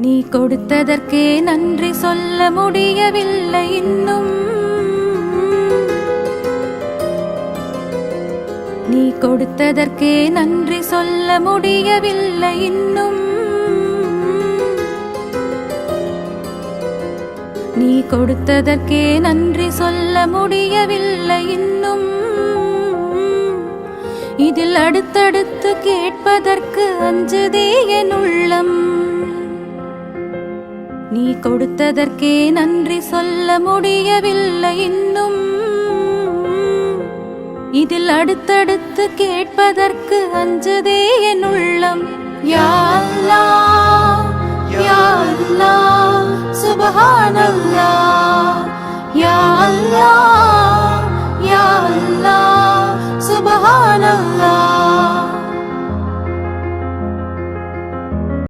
நீ கொடுத்ததற்கே நன்றி சொல்ல முடியவில்லை இன்னும். நீ கொடுத்ததற்கே நன்றி சொல்ல முடியவில்லை இன்னும். நீ கொடுத்ததற்கே நன்றி சொல்ல முடியவில்லை இன்னும். இதில் அடுத்தடுத்து கேட்பதற்கு அஞ்சுதே என் உள்ளம். நீ கொடுத்ததற்கே நன்றி சொல்ல முடியவில்லை இன்னும். இதில் அடுத்தடுத்து கேட்பதற்கு அஞ்சுதே என் உள்ளம். யா அல்லாஹ்